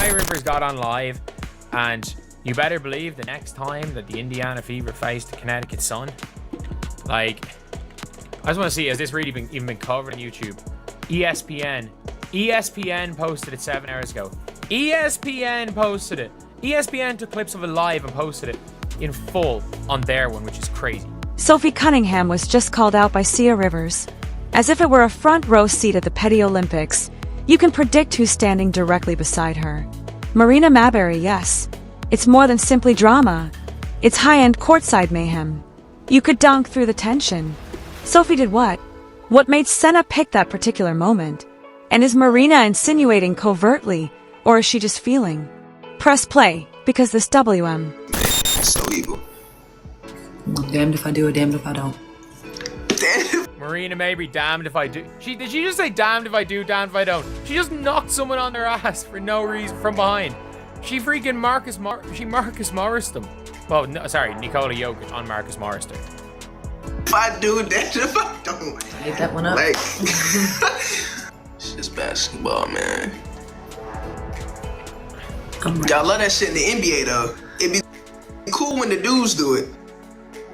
Saniya Rivers got on live, and you better believe the next time that the Indiana Fever faced the Connecticut Sun, like, I just want to see, has this really even been covered on YouTube? ESPN posted it 7 hours ago. ESPN posted it. ESPN took clips of it live and posted it in full on their one, which is crazy. Sophie Cunningham was just called out by Saniya Rivers. As if it were a front row seat at the Petty Olympics, you can predict who's standing directly beside her. Marina Mabrey, yes. It's more than simply drama. It's high-end courtside mayhem. You could dunk through the tension. Sophie did what? What made Senna pick that particular moment? And is Marina insinuating covertly, or is she just feeling? Press play, because this WM. So evil. Well, damned if I do, damned if I don't. Damn. Marina Mabrey, damned if I do. Did she just say damned if I do, damned if I don't? She just knocked someone on their ass for no reason from behind. She freaking Marcus Morrised them. Well, no, sorry, Nikola Jokic on Marcus Morrised her. If I do, damned if I don't. Hit that one up. Like, it's just basketball, man. Y'all love that shit in the NBA though. It'd be cool when the dudes do it.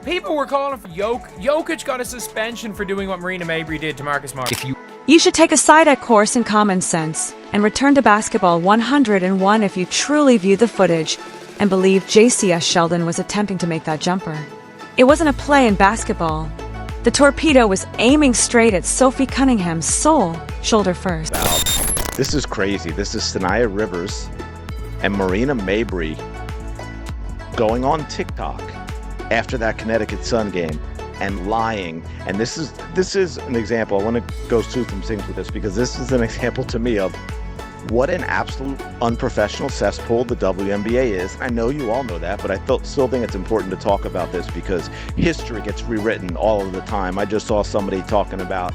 People were calling for Jokic got a suspension for doing what Marina Mabrey did to Marcus Morris. You should take a side-ed course in common sense and return to basketball 101 if you truly view the footage and believe JCS Sheldon was attempting to make that jumper. It wasn't a play in basketball. The torpedo was aiming straight at Sophie Cunningham's soul, shoulder first. This is crazy. This is Saniya Rivers and Marina Mabrey going on TikTok after that Connecticut Sun game and lying. And this is an example. I want to go through some things with this because this is an example to me of what an absolute unprofessional cesspool the WNBA is. I know you all know that, but I still think it's important to talk about this because history gets rewritten all of the time. I just saw somebody talking about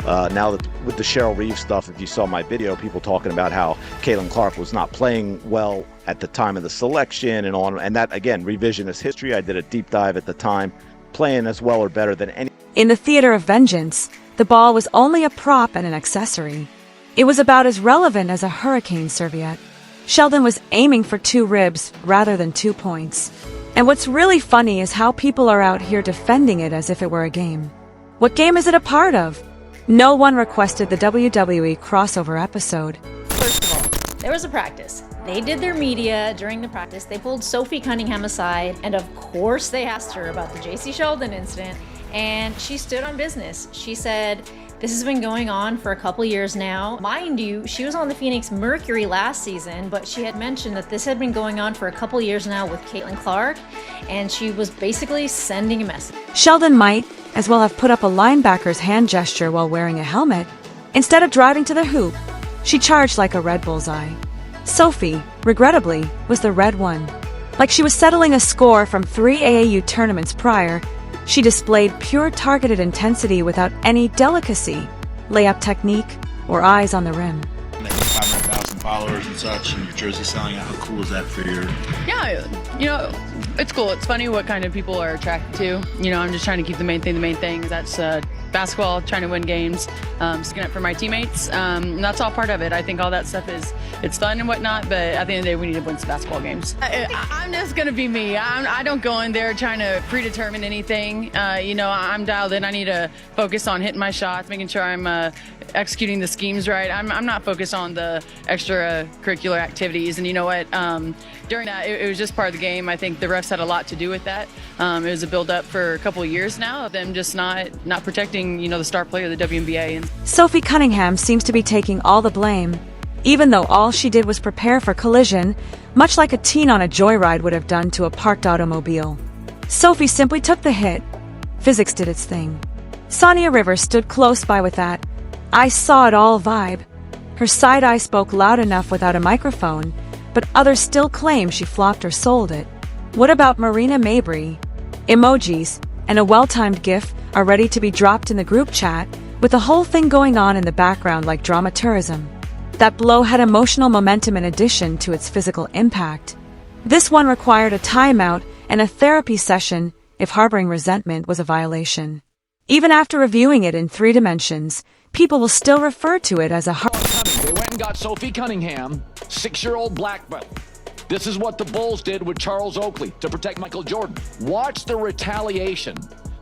now that with the Cheryl Reeves stuff, if you saw my video, people talking about how Caitlin Clark was not playing well at the time of the selection and on, and that, again, revisionist history. I did a deep dive at the time, playing as well or better than any. In the theater of vengeance, the ball was only a prop and an accessory. It was about as relevant as a hurricane serviette. Sheldon was aiming for 2 ribs rather than 2 points. And what's really funny is how people are out here defending it as if it were a game. What game is it a part of? No one requested the WWE crossover episode. First of all, there was a practice. They did their media during the practice. They pulled Sophie Cunningham aside, and of course they asked her about the JC Sheldon incident, and she stood on business. She said, this has been going on for a couple years now. Mind you, she was on the Phoenix Mercury last season, but she had mentioned that this had been going on for a couple years now with Caitlin Clark, and she was basically sending a message. Sheldon might as well have put up a linebacker's hand gesture while wearing a helmet. Instead of driving to the hoop, she charged like a red bullseye. Sophie, regrettably, was the red one. Like she was settling a score from 3 AAU tournaments prior, she displayed pure targeted intensity without any delicacy, layup technique, or eyes on the rim. 500,000 followers and such, and your jersey selling out. How cool is that for your... Yeah, you know, it's cool. It's funny what kind of people are attracted to. You know, I'm just trying to keep the main thing. That's basketball, trying to win games, sticking up for my teammates. And that's all part of it. I think all that stuff it's fun and whatnot, but at the end of the day, we need to win some basketball games. I'm just going to be me. I don't go in there trying to predetermine anything. You know, I'm dialed in. I need to focus on hitting my shots, making sure I'm executing the schemes right. I'm not focused on the extracurricular activities. And you know what? During that, it was just part of the game. I think the refs had a lot to do with that. It was a build-up for a couple of years now of them just not protecting, you know, the star player of the WNBA. And Sophie Cunningham seems to be taking all the blame, even though all she did was prepare for collision, much like a teen on a joyride would have done to a parked automobile. Sophie simply took the hit. Physics did its thing. Saniya Rivers stood close by with that I saw it all vibe. Her side eye spoke loud enough without a microphone, but others still claim she flopped or sold it. What about Marina Mabrey? Emojis and a well-timed GIF are ready to be dropped in the group chat, with the whole thing going on in the background like dramatourism. That blow had emotional momentum in addition to its physical impact. This one required a timeout and a therapy session if harboring resentment was a violation. Even after reviewing it in 3 dimensions, people will still refer to it as a They went and got Sophie Cunningham 6-year-old black belt. This is what the Bulls did with Charles Oakley to protect Michael Jordan. Watch the retaliation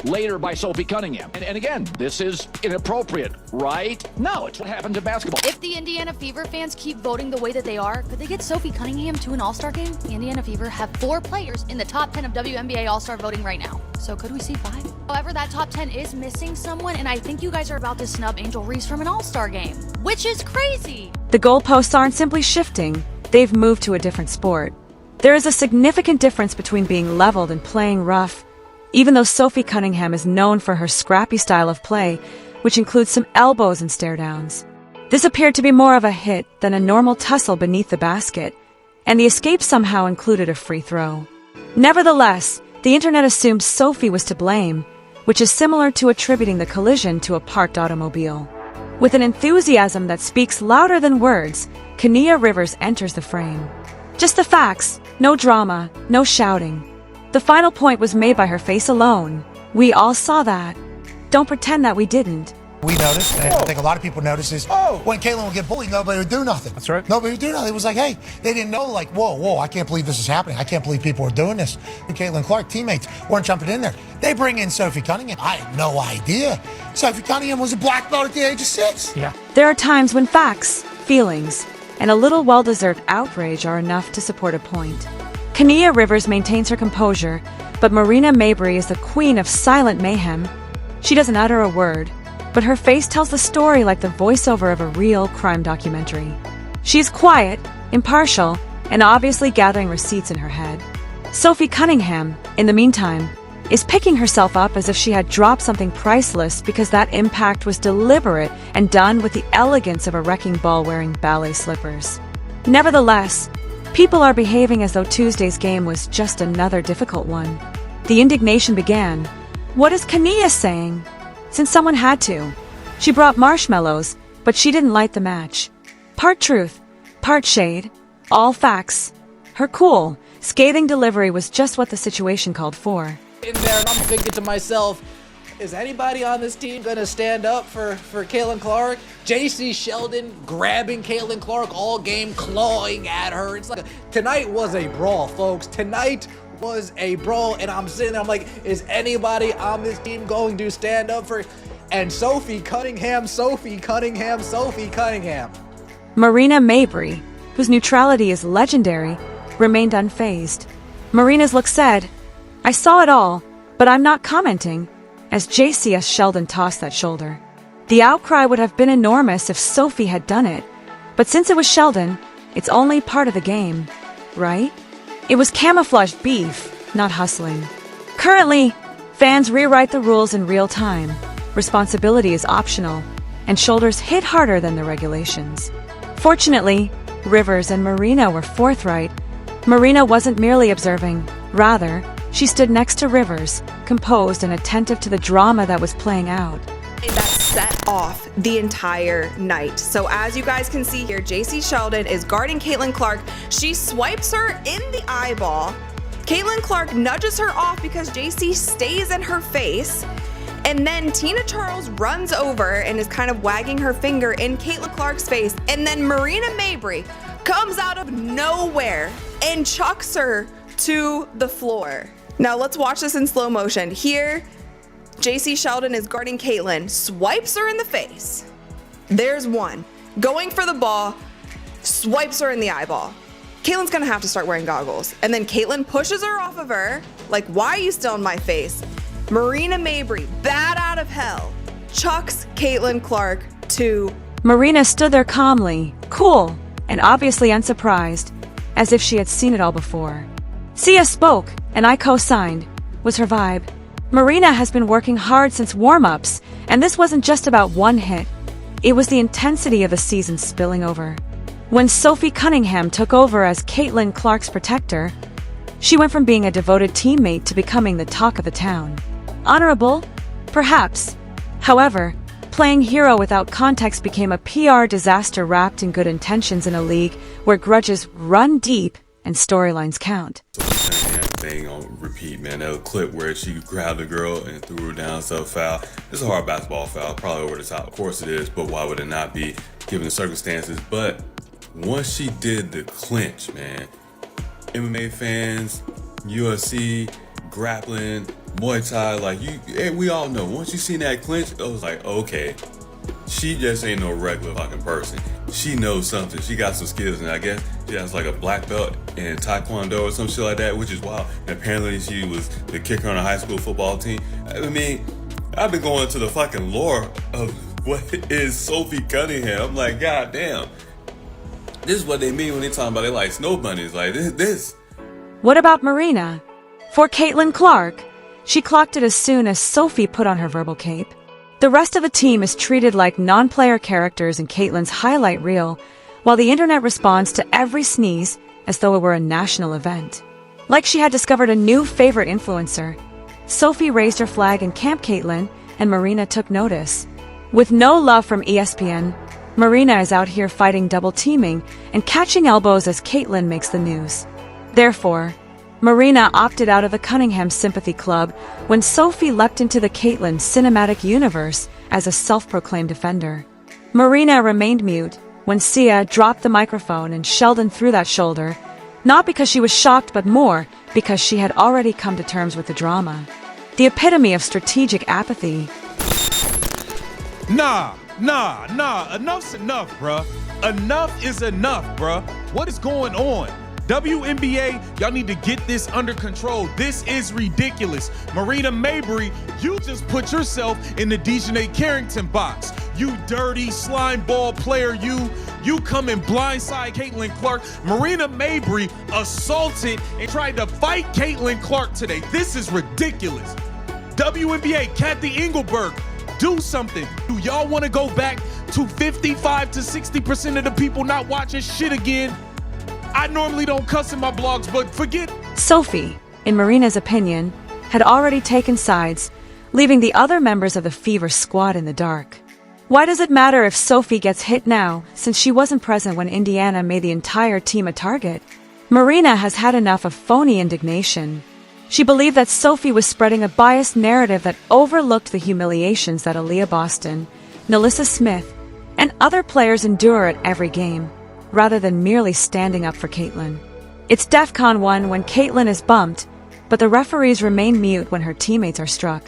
later by Sophie Cunningham. And again, this is inappropriate, right? No, it's what happened to basketball. If the Indiana Fever fans keep voting the way that they are, could they get Sophie Cunningham to an All-Star game? The Indiana Fever have 4 players in the top 10 of WNBA All-Star voting right now. So could we see 5? However, that top 10 is missing someone, and I think you guys are about to snub Angel Reese from an All-Star game, which is crazy. The goalposts aren't simply shifting, they've moved to a different sport. There is a significant difference between being leveled and playing rough. Even though Sophie Cunningham is known for her scrappy style of play, which includes some elbows and stare-downs, this appeared to be more of a hit than a normal tussle beneath the basket, and the escape somehow included a free throw. Nevertheless, the internet assumed Sophie was to blame, which is similar to attributing the collision to a parked automobile. With an enthusiasm that speaks louder than words, Kenia Rivers enters the frame. Just the facts, no drama, no shouting. The final point was made by her face alone. We all saw that. Don't pretend that we didn't. We noticed, and I think a lot of people noticed, is when Caitlin would get bullied, nobody would do nothing. That's right. Nobody would do nothing. It was like, hey, they didn't know, like, whoa, I can't believe this is happening. I can't believe people are doing this. And Caitlin Clark, teammates, weren't jumping in there. They bring in Sophie Cunningham. I had no idea. Sophie Cunningham was a black belt at the age of 6. Yeah. There are times when facts, feelings, and a little well-deserved outrage are enough to support a point. Kenia Rivers maintains her composure, but Marina Mabrey is the queen of silent mayhem. She doesn't utter a word, but her face tells the story like the voiceover of a real crime documentary. She's quiet, impartial, and obviously gathering receipts in her head. Sophie Cunningham, in the meantime, is picking herself up as if she had dropped something priceless because that impact was deliberate and done with the elegance of a wrecking ball wearing ballet slippers. Nevertheless, people are behaving as though Tuesday's game was just another difficult one. The indignation began. What is Kenia saying? Since someone had to. She brought marshmallows, but she didn't light the match. Part truth, part shade, all facts. Her cool, scathing delivery was just what the situation called for. In there, and I'm thinking to myself, is anybody on this team going to stand up for Caitlin Clark? JC Sheldon grabbing Caitlin Clark all game, clawing at her. It's like, tonight was a brawl, folks. Tonight was a brawl, and I'm sitting there, I'm like, is anybody on this team going to stand up for... And Sophie Cunningham. Marina Mabrey, whose neutrality is legendary, remained unfazed. Marina's look said, I saw it all, but I'm not commenting, as JCS Sheldon tossed that shoulder. The outcry would have been enormous if Sophie had done it, but since it was Sheldon, it's only part of the game, right? It was camouflaged beef, not hustling. Currently, fans rewrite the rules in real time. Responsibility is optional, and shoulders hit harder than the regulations. Fortunately, Rivers and Marina were forthright. Marina wasn't merely observing, rather, she stood next to Rivers, composed and attentive to the drama that was playing out. That set off the entire night. So as you guys can see here, JC Sheldon is guarding Caitlin Clark. She swipes her in the eyeball. Caitlin Clark nudges her off because JC stays in her face. And then Tina Charles runs over and is kind of wagging her finger in Caitlin Clark's face. And then Marina Mabrey comes out of nowhere and chucks her to the floor. Now let's watch this in slow motion. Here, JC Sheldon is guarding Caitlin, swipes her in the face. There's one. Going for the ball, swipes her in the eyeball. Caitlin's gonna have to start wearing goggles. And then Caitlin pushes her off of her, like, why are you still in my face? Marina Mabrey, bat out of hell, chucks Caitlin Clark to... Marina stood there calmly, cool, and obviously unsurprised, as if she had seen it all before. Sia spoke, and I co-signed, was her vibe. Marina has been working hard since warm-ups, and this wasn't just about one hit. It was the intensity of the season spilling over. When Sophie Cunningham took over as Caitlin Clark's protector, she went from being a devoted teammate to becoming the talk of the town. Honorable? Perhaps. However, playing hero without context became a PR disaster wrapped in good intentions in a league where grudges run deep and storylines count. Thing on repeat, man. That clip where she grabbed the girl and threw her down, so foul. It's a hard basketball foul, probably over the top. Of course it is, but why would it not be given the circumstances? But once she did the clinch, man, MMA fans, UFC, grappling, Muay Thai, like we all know, once you seen that clinch, it was like, okay, she just ain't no regular fucking person. She knows something. She got some skills, and I guess she has like a black belt in Taekwondo or some shit like that, which is wild. And apparently she was the kicker on a high school football team. I mean, I've been going to the fucking lore of what is Sophie Cunningham. I'm like, god damn. This is what they mean when they talking about they like snow bunnies. Like this. What about Marina? For Caitlin Clark, she clocked it as soon as Sophie put on her verbal cape. The rest of the team is treated like non-player characters in Caitlin's highlight reel, while the internet responds to every sneeze as though it were a national event. Like she had discovered a new favorite influencer. Sophie raised her flag in Camp Caitlin, and Marina took notice. With no love from ESPN, Marina is out here fighting double teaming and catching elbows as Caitlin makes the news. Therefore, Marina opted out of the Cunningham Sympathy Club when Sophie leapt into the Caitlin cinematic universe as a self-proclaimed defender. Marina remained mute when Sia dropped the microphone and Sheldon threw that shoulder, not because she was shocked but more because she had already come to terms with the drama. The epitome of strategic apathy. Nah, enough's enough, bruh. Enough is enough, bruh. What is going on? WNBA, y'all need to get this under control. This is ridiculous. Marina Mabrey, you just put yourself in the Dejanay Carrington box. You dirty slime ball player, you come and blindside Caitlin Clark. Marina Mabrey assaulted and tried to fight Caitlin Clark today. This is ridiculous. WNBA, Kathy Engelberg, do something. Do y'all want to go back to 55 to 60% of the people not watching shit again? I normally don't cuss in my blogs, but forget. Sophie, in Marina's opinion, had already taken sides, leaving the other members of the Fever squad in the dark. Why does it matter if Sophie gets hit now, since she wasn't present when Indiana made the entire team a target? Marina has had enough of phony indignation. She believed that Sophie was spreading a biased narrative that overlooked the humiliations that Aaliyah Boston, Nalissa Smith, and other players endure at every game, rather than merely standing up for Caitlin. It's DEFCON 1 when Caitlin is bumped, but the referees remain mute when her teammates are struck.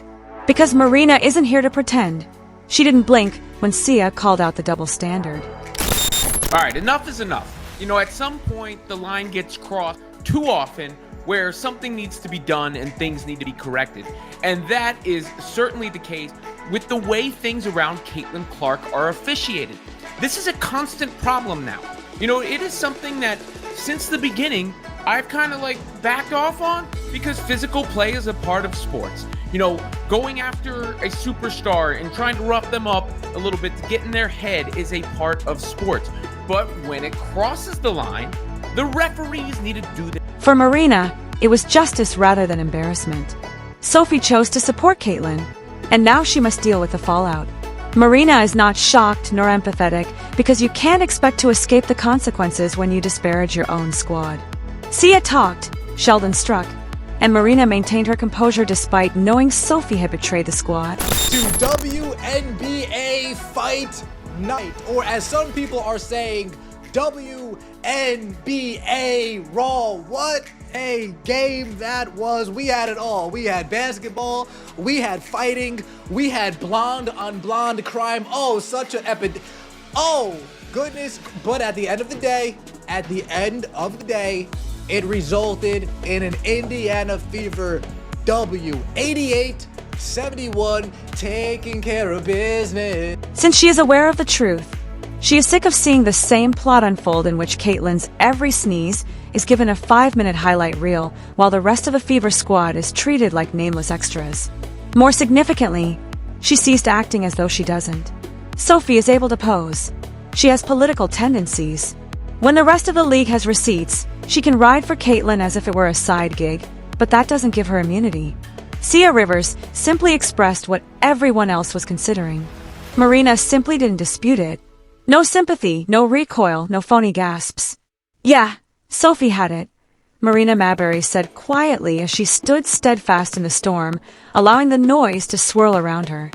Because Marina isn't here to pretend. She didn't blink when Sia called out the double standard. All right, enough is enough. You know, at some point, the line gets crossed too often where something needs to be done and things need to be corrected. And that is certainly the case with the way things around Caitlin Clark are officiated. This is a constant problem now. You know, it is something that since the beginning, I've kind of like backed off on because physical play is a part of sports. You know, going after a superstar and trying to rough them up a little bit to get in their head is a part of sports. But when it crosses the line, the referees need to do that. For Marina, it was justice rather than embarrassment. Sophie chose to support Caitlin, and now she must deal with the fallout. Marina is not shocked nor empathetic because you can't expect to escape the consequences when you disparage your own squad. Sia talked, Sheldon struck, and Marina maintained her composure despite knowing Sophie had betrayed the squad. To WNBA Fight Night, or as some people are saying, WNBA Raw. What a game that was. We had it all. We had basketball, we had fighting, we had blonde on blonde crime. Oh, such an epic. Oh, goodness. But at the end of the day, it resulted in an Indiana Fever W. 88-71, taking care of business. Since she is aware of the truth, she is sick of seeing the same plot unfold in which Caitlin's every sneeze is given a 5-minute highlight reel while the rest of the Fever squad is treated like nameless extras. More significantly, she ceased acting as though she doesn't. Sophie is able to pose. She has political tendencies. When the rest of the league has receipts, she can ride for Caitlin as if it were a side gig, but that doesn't give her immunity. Sia Rivers simply expressed what everyone else was considering. Marina simply didn't dispute it. No sympathy, no recoil, no phony gasps. Yeah, Sophie had it, Marina Mabrey said quietly as she stood steadfast in the storm, allowing the noise to swirl around her.